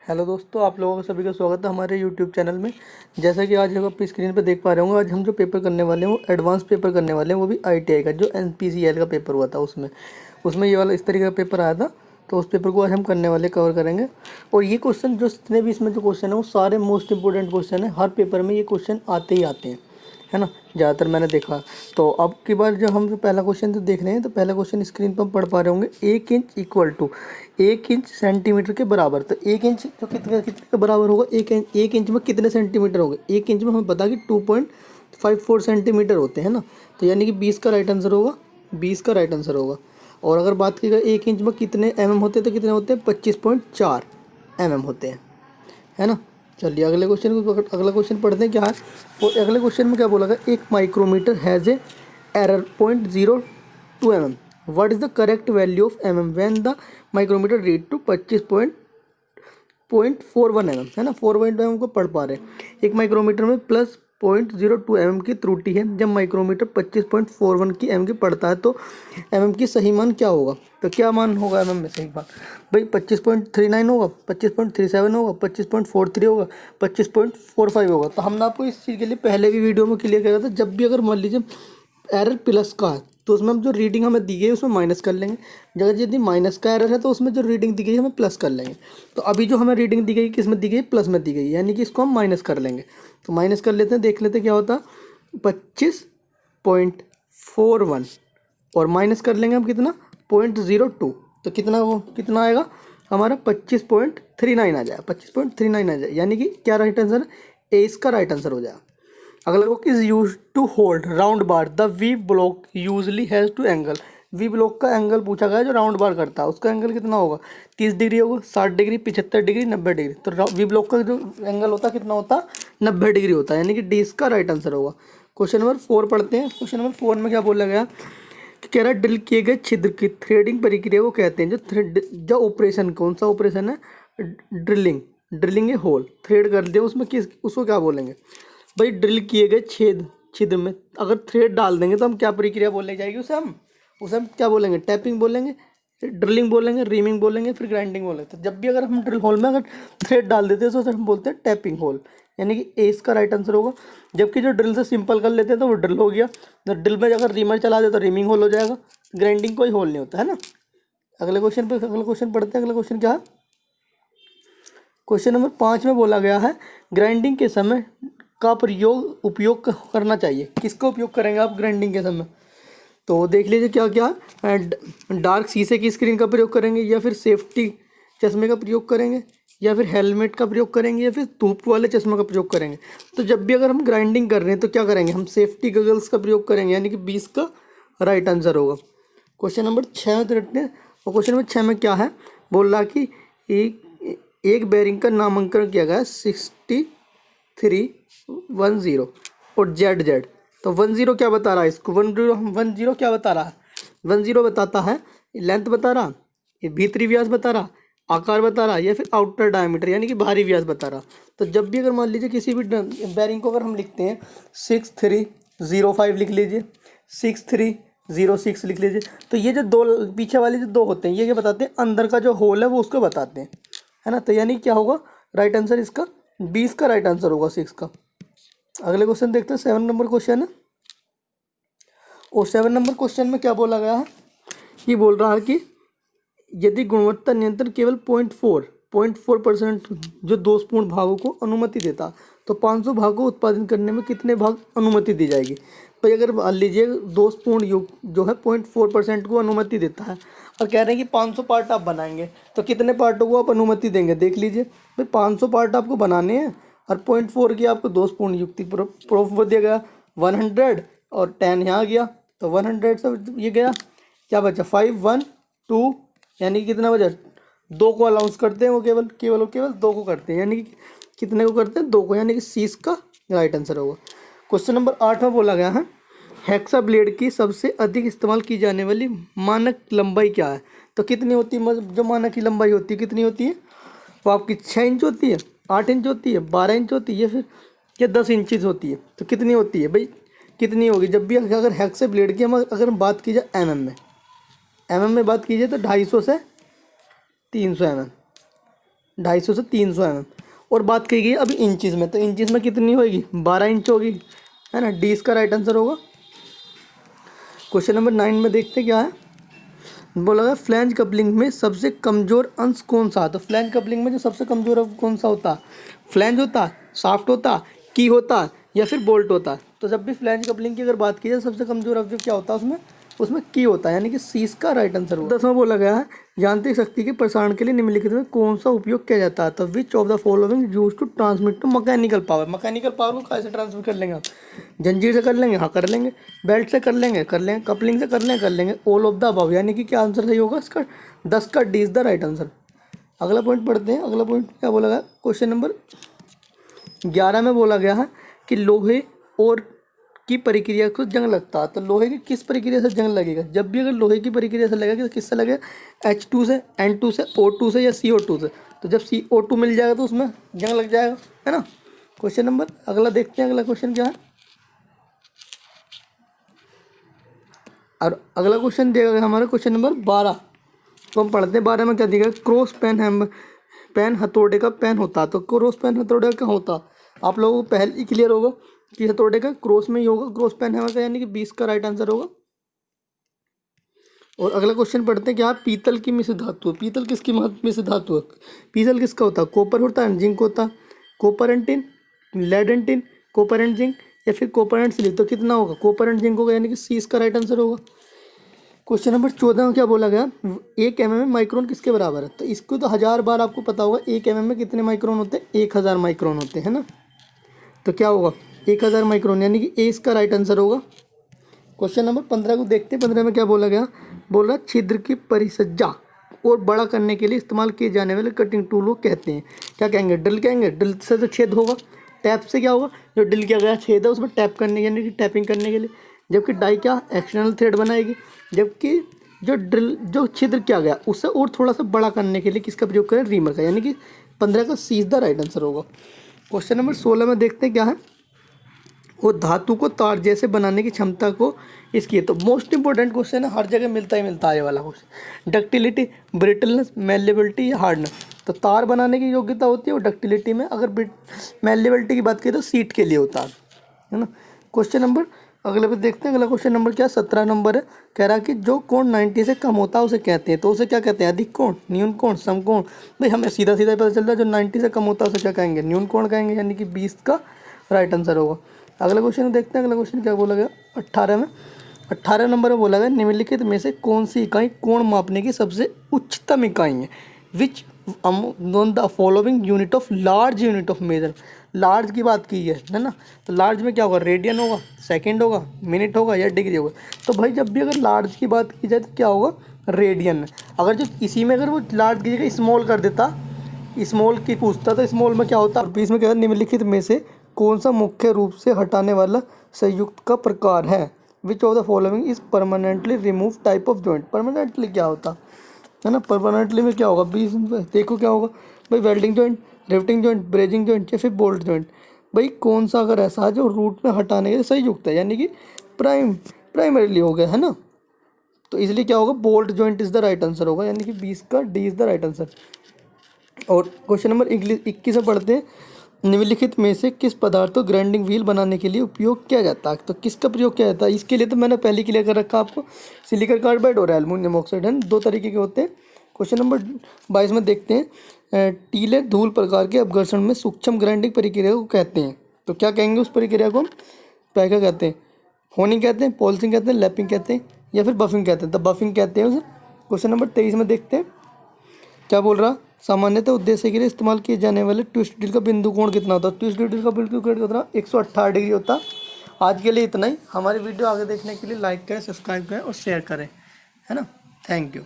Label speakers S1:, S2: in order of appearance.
S1: Hello दोस्तों, आप लोगों का सभी का स्वागत है हमारे यूट्यूब चैनल में। जैसा कि आज हम अपनी स्क्रीन पर देख पा रहे होंगे, आज हम जो पेपर करने वाले हैं वो एडवांस पेपर करने वाले हैं, वो भी आईटीआई का जो एनपीसीएल का पेपर हुआ था उसमें ये वाला इस तरीके का पेपर आया था। तो उस पेपर को आज हम करने वाले कवर करेंगे। और ये क्वेश्चन जो जितने भी इसमें जो क्वेश्चन है वो सारे मोस्ट इंपॉर्टेंट क्वेश्चन है। हर पेपर में ये क्वेश्चन आते ही आते हैं, है ना, ज़्यादातर मैंने देखा। तो अब की बार जो हम जो पहला क्वेश्चन तो देख रहे हैं, तो पहला क्वेश्चन स्क्रीन पर पढ़ पा रहे होंगे, 1 inch equal to 1 inch centimetre के बराबर। तो 1 इंच तो कितने कितने के बराबर होगा, 1 इंच में कितने सेंटीमीटर होंगे। 1 इंच में हमें पता कि 2.54 सेंटीमीटर होते हैं ना, तो यानी कि 20 का राइट आंसर होगा, 20 का राइट आंसर होगा। और अगर बात की जाए 1 इंच में कितने होते हैं, तो कितने होते हैं, 25.4 होते हैं, है ना। चलिए अगले क्वेश्चन पढ़ते हैं क्या है। और अगले क्वेश्चन में क्या बोला गया, एक micrometer has a error 0.02 mm। What is the correct value of mm when the micrometer read to 25.41 mm, है ना। 4.2 mm को पढ़ पा रहे हैं। एक माइक्रोमीटर में प्लस 0.02 mm की त्रुटि है। जब माइक्रोमीटर 25.41 की mm की पढ़ता है तो mm की सही मान क्या होगा। तो क्या मान होगा mm में सही मान, भाई 25.39 होगा, 25.37 होगा, 25.43 होगा, 25.45 होगा। तो हमने आपको इस चीज़ के लिए पहले भी वीडियो में क्लियर किया था, जब भी अगर मान लीजिए एरर प्लस का है तो उसमें हम जो रीडिंग हमें दी गई है उसमें माइनस कर लेंगे। अगर यदि माइनस का एरर है तो उसमें जो रीडिंग दी गई है हमें प्लस कर लेंगे। तो अभी जो हमें रीडिंग दी गई किस में दी गई, प्लस में दी गई, यानी कि इसको हम माइनस कर लेंगे। तो माइनस कर लेते हैं, देख लेते हैं क्या होता है, 25.41 और माइनस कर लेंगे हम कितना, 0.02। तो कितना आएगा हमारा, 25.39 आ जाएगा, 25.39 आ जाएगा, यानी कि क्या राइट आंसर है, ए इसका राइट आंसर हो जाएगा। अगला book is use to hold round bar, the V block usually has to angle. V block का एंगल पूछा गया है जो राउंड बार करता है, उसका एंगल कितना होगा, 30 डिग्री होगा, 60 डिग्री, 75 डिग्री, 90 डिग्री। तो वी ब्लॉक का जो एंगल होता है कितना होता है, 90 डिग्री होता है, यानी कि डी इसका राइट आंसर होगा। क्वेश्चन नंबर 4 पढ़ते हैं। क्वेश्चन नंबर 4 में क्या बोला गया, कह रहा है ड्रिल किए गए छिद्र की थ्रेडिंग प्रक्रिया को कहते हैं। जो ऑपरेशन, कौन सा ऑपरेशन है, ड्रिलिंग ए होल, थ्रेड कर दिया उसमें, उसको क्या बोलेंगे भाई, ड्रिल किए गए छिद्र में अगर थ्रेड डाल देंगे तो हम क्या प्रक्रिया बोलने जाएगी, उसे हम क्या बोलेंगे, टैपिंग बोलेंगे, ड्रिलिंग बोलेंगे, रीमिंग बोलेंगे, फिर ग्राइंडिंग बोलेंगे। तो जब भी अगर हम ड्रिल होल में अगर थ्रेड डाल देते हैं तो हम बोलते हैं टैपिंग होल, यानी कि ए इसका राइट आंसर होगा। जबकि जो ड्रिल से सिंपल कर लेते हैं तो वो ड्रिल हो गया। तो ड्रिल में अगर रीमर चला दे तो रीमिंग होल हो जाएगा, ग्राइंडिंग कोई होल नहीं होता, है ना। अगले क्वेश्चन पढ़ते हैं। अगला क्वेश्चन क्या है, क्वेश्चन नंबर 5 में बोला गया है ग्राइंडिंग के समय का उपयोग करना चाहिए। किसका उपयोग करेंगे आप ग्राइंडिंग के समय, तो देख लीजिए क्या क्या, डार्क शीशे की स्क्रीन का प्रयोग करेंगे, या फिर सेफ्टी चश्मे का प्रयोग करेंगे, या फिर हेलमेट का प्रयोग करेंगे, या फिर धूप वाले चश्मे का प्रयोग करेंगे। तो जब भी अगर हम ग्राइंडिंग कर रहे हैं तो क्या करेंगे, हम सेफ्टी गगल्स का प्रयोग करेंगे, यानी कि 20 का राइट आंसर होगा। क्वेश्चन नंबर 6 में देखते हैं। और क्वेश्चन नंबर 6 में क्या है, बोल रहा कि एक बेरिंग का नामांकन किया गया 6310 और जेड। तो 10 क्या बता रहा है इसको, 10 क्या बता रहा है, 10 बताता है लेंथ बता रहा, ये भीतरी व्यास बता रहा, आकार बता रहा, या फिर आउटर डायमीटर यानी कि बाहरी व्यास बता रहा। तो जब भी अगर मान लीजिए किसी भी बेरिंग को अगर हम लिखते हैं 6305 लिख लीजिए, 6306 लिख लीजिए, तो ये जो दो पीछे वाले जो दो होते हैं ये क्या बताते हैं, अंदर का जो होल है वो उसको बताते हैं, है ना। तो यानी क्या होगा राइट आंसर इसका 20 का राइट आंसर होगा, 6 का। अगले क्वेश्चन देखते हैं, 7 नंबर क्वेश्चन है। और 7 नंबर क्वेश्चन में क्या बोला गया है, ये बोल रहा है कि यदि गुणवत्ता नियंत्रण केवल 0.4% जो दोषपूर्ण भागों को अनुमति देता तो 500 भागों को उत्पादन करने में कितने भाग अनुमति दी जाएगी। भाई अगर मान लीजिए दोषपूर्ण युक्त जो है 0.4% को अनुमति देता है और कह रहे हैं कि 500 पार्ट आप बनाएंगे, तो कितने पार्टों को आप अनुमति देंगे, देख लीजिए भाई 500 पार्ट आपको बनाने हैं और 0.4 की आपको दोषपूर्ण युक्ति प्रूफ दिया गया 100 और 10 यहाँ गया, तो 100 से ये गया, क्या बचा 5 1 2, यानी कि कितना बचा 2 को अलाउंस करते हैं, वो केवल 2 को करते हैं, यानी कि कितने को करते हैं 2 को, यानी कि 30 का राइट आंसर होगा। क्वेश्चन नंबर 8 में बोला गया है हेक्सा ब्लेड की सबसे अधिक इस्तेमाल की जाने वाली मानक लंबाई क्या है। तो कितनी होती है, जो मानक की लंबाई होती है कितनी होती है, वो आपकी 6 इंच होती है, 8 इंच होती है, 12 इंच होती है, या फिर 10 इंचज़ होती है। तो कितनी होती है भाई, कितनी होगी, जब भी अगर हेक्सा ब्लेड की अगर बात की जाए एम एम में बात कीजिए तो 250 से 300 mm, 250 से 300 mm। और बात की गई अभी इंचज़ में, तो इंचज़ में कितनी होगी, 12 इंच होगी, है ना। डी इसका राइट आंसर होगा। क्वेश्चन नंबर 9 में देखते क्या है, बोला गया फ्लैंज कपलिंग में सबसे कमज़ोर अंश कौन सा है। तो फ्लैंज कपलिंग में जो सबसे कमज़ोर अंश कौन सा होता है, फ्लैंज होता है, शाफ्ट होता है, की होता है, या फिर बोल्ट होता है। तो जब भी फ्लैंज कपलिंग की अगर बात की जाए सबसे कमज़ोर अवयव क्या होता है उसमें, उसमें की होता है, यानी कि सी इसका राइट आंसर होगा। 10वां बोला गया है यांत्रिक शक्ति के प्रसारण के लिए निम्नलिखित में कौन सा उपयोग किया जाता है। तो which of the following use to transmit to mechanical power. Mechanical power को कैसे ट्रांसमिट कर लेंगे आप, जंजीर से कर लेंगे, हाँ कर लेंगे, बेल्ट से कर लेंगे, कपलिंग से कर लेंगे, ऑल ऑफ द अबव, यानी कि क्या आंसर सही होगा इसका, 10 का D is the right answer. अगला पॉइंट पढ़ते हैं। अगला पॉइंट क्या बोला गया, क्वेश्चन नंबर 11 में बोला गया है कि लोहे और की प्रक्रिया को जंग लगता है। तो लोहे की किस प्रक्रिया से जंग लगेगा, जब भी अगर लोहे की प्रक्रिया से लगेगा तो किससे लगेगा, H2 से, N2 से, O2 से या CO2 से। तो जब CO2 मिल जाएगा तो उसमें जंग लग जाएगा, है ना। क्वेश्चन नंबर अगला देखते हैं, अगला क्वेश्चन क्या है। और अगला क्वेश्चन दिया हमारा क्वेश्चन नंबर 12, तो हम पढ़ते हैं। 12 में क्या दिया गया, क्रॉस पेन पेन हथौड़े का पेन होता है। तो क्रॉस पेन हथौड़े का होता, आप लोगों को पहले ही क्लियर होगा कि हथौड़े का क्रॉस में ही होगा, क्रॉस पेन हैमर का, यानी कि 20 का राइट आंसर होगा। और अगला क्वेश्चन पढ़ते हैं क्या, पीतल की मिश्र धातु, पीतल किसकी मिश्र धातु है, पीतल किसका होता है, कॉपर होता है, जिंक होता है, copper and tin, lead and tin, copper and zinc, या फिर कॉपर एंड सिल्वर। तो कितना होगा, कॉपर एंड जिंक होगा, यानी कि सी इसका राइट आंसर होगा। क्वेश्चन नंबर 14 में क्या बोला गया, 1 mm में माइक्रोन किसके बराबर है। तो इसको तो 1000 बार आपको पता होगा, 1 mm में कितने माइक्रोन होते हैं, 1000 माइक्रोन होते हैं ना। तो क्या होगा, 1000 माइक्रोन, यानी कि ए इसका राइट आंसर होगा। क्वेश्चन नंबर 15 को देखते हैं। 15 में क्या बोला गया, बोल रहा छिद्र की परिसज्जा और बड़ा करने के लिए इस्तेमाल किए जाने वाले कटिंग टूल को कहते हैं, क्या कहेंगे, ड्रिल कहेंगे। ड्रिल से तो छेद होगा, टैप से क्या होगा, जो ड्रिल किया गया छेद है उसमें टैप करने यानी कि टैपिंग करने के लिए। जबकि डाई क्या एक्सटर्नल थ्रेड बनाएगी, जबकि जो छिद्र किया गया उससे और थोड़ा सा बड़ा करने के लिए किसका प्रयोग करें, रीमर का, यानी कि 15 का सी इज द राइट आंसर होगा। क्वेश्चन नंबर 16 में देखते हैं क्या है, वो धातु को तार जैसे बनाने की क्षमता को इसकी। तो मोस्ट इंपॉर्टेंट क्वेश्चन है, हर जगह मिलता ही मिलता है ये वाला क्वेश्चन, डक्टिलिटी, ब्रिटलनेस, मेलेबिलिटी या हार्डनेस। तो तार बनाने की योग्यता होती है वो डक्टिलिटी में, अगर मेलेबिलिटी की बात करें तो सीट के लिए होता है ना। क्वेश्चन नंबर अगले पे देखते हैं। अगला क्वेश्चन नंबर क्या, 17 नंबर है, कह रहा कि जो कोण 90 से कम होता है उसे कहते हैं। तो उसे क्या कहते हैं, अधिक कोण, न्यून कोण, समकोण। भाई हमें सीधा सीधा पता चल रहा है, जो 90 से कम होता है उसे क्या कहेंगे, न्यून कोण कहेंगे, यानी कि 20 का राइट आंसर होगा। अगला क्वेश्चन देखते हैं। अगला क्वेश्चन क्या बोला गया, 18 नंबर में बोला गया, निम्नलिखित में से कौन सी इकाई कोण मापने की सबसे उच्चतम इकाई है, which none the following unit of large unit of measure. Large की बात की है ना, तो लार्ज में क्या होगा, रेडियन होगा, सेकंड होगा, मिनट होगा या डिग्री होगा। तो भाई जब भी अगर लार्ज की बात की जाए तो क्या होगा, रेडियन। अगर जो इसी में अगर वो लार्ज की जगह स्मॉल कर देता, स्मॉल की पूछता तो स्मॉल में क्या होता। 20 में क्या है, निम्नलिखित में से कौन सा मुख्य रूप से हटाने वाला संयुक्त का प्रकार है, विच of the following is permanently remove type of joint. Permanently क्या होता है ना, परमानेंटली में क्या होगा, 20 देखो क्या होगा भाई, welding joint, riveting joint, brazing joint या फिर बोल्ट जॉइंट। भाई कौन सा अगर ऐसा है जो रूट में हटाने के लिए संयुक्त है, यानी कि प्राइमरीली हो गया है ना, तो इसलिए क्या होगा, bolt joint is the right answer होगा, यानी कि 20 का D is the right answer. और क्वेश्चन नंबर 21 में पढ़ते हैं, निम्नलिखित में से किस पदार्थ को ग्राइंडिंग व्हील बनाने के लिए उपयोग किया जाता है। तो किसका प्रयोग किया जाता है, इसके लिए तो मैंने पहले क्लियर कर रखा आपको, सिलिकॉन कार्बाइड और एल्युमिनियम ऑक्साइड है, दो तरीके के होते हैं। क्वेश्चन नंबर 22 में देखते हैं, टीले धूल प्रकार के अपघर्षण में सूक्ष्म ग्राइंडिंग प्रक्रिया को कहते हैं। तो क्या कहेंगे उस प्रक्रिया को, हम क्या कहते हैं, होनिंग कहते हैं, पॉलिशिंग कहते हैं, लैपिंग कहते हैं या फिर बफिंग कहते हैं। तो बफिंग कहते हैं उसे। क्वेश्चन नंबर 23 में देखते हैं क्या बोल रहा, सामान्यतः उद्देश्य के लिए इस्तेमाल किए जाने वाले ट्विस्ट ड्रिल का बिंदु कोण कितना होता है। ट्विस्ट ड्रिल का बिंदु कोण कितना, 118 डिग्री होता। आज के लिए इतना ही। हमारी वीडियो आगे देखने के लिए लाइक करें, सब्सक्राइब करें और शेयर करें, है ना। Thank you.